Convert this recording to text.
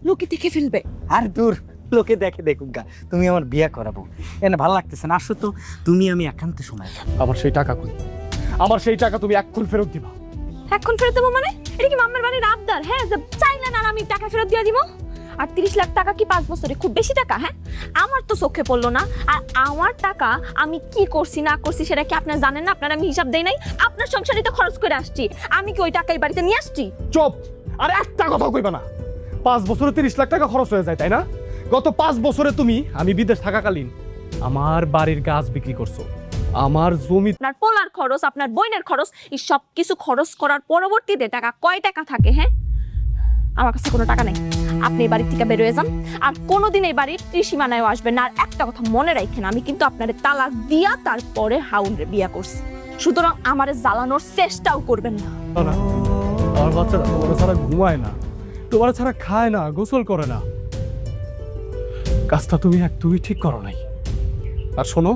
লোকে দেখে ফেলবে। আর দূর, লোকে দেখুক গা, তুমি আমার বিয়ে করাবো। এনে ভালো লাগতেছে না, আসো তো তুমি আমি একান্তে সময়। আমার সেই টাকা কই? আমার সেই টাকা তুমি এক্ষুনি ফেরত দিবা। এখন ফেরত দেবো মানে? এটা কি মামার বাড়ির আবদার? হ্যাঁ, যে চাইলেন আর আমি টাকা ফেরত দিয়ে দিব? আর 30 লাখ টাকা কি 5 বছরে খুব বেশি টাকা? হ্যাঁ, আমার তো চোখে পড়লো না। আর আমার টাকা আমি কি করছি না করছি সেটা কি আপনারা জানেন না? আপনারা আমি হিসাব দেই নাই? আপনার সংসারে তো খরচ করে আসছি, আমি কি ওই টাকা এই বাড়িতে নিয়ে আসছি? চুপ! আর একটা কথা কইবা না। 5 বছরে 30 লাখ টাকা খরচ হয়ে যায়, তাই না? গত 5 বছরে তুমি আমি বিদেশ থাকাকালীন আমার বাড়ির গাছ বিক্রি করছো, আমার জমি। আপনার পোলার খরচ, আপনার বইনের খরচ, এই সব কিছু খরচ করার পরবর্তীতে টাকা কয় টাকা থাকে? হ্যাঁ, আমার কাছে কোনো টাকা নেই। আপনি এই বাড়ির থেকে বের হয়ে যান, আর কোনোদিন এই বাড়ির ত্রিসীমানায়ও আসবেন না। আর একটা কথা মনে রাখেন, আমি কিন্তু আপনারে তালাক দিয়া তারপরে হাউন্ডে বিয়া করছি, সুতরাং আমারে জ্বালানোর চেষ্টাও করবেন না। না, আমার বাচ্চারা তোমার ছাড়া ঘুমায় না, তোমার ছাড়া খায় না, গোসল করে না। কাজটা তুমি একদমই ঠিক করো নাই। আর শোনো,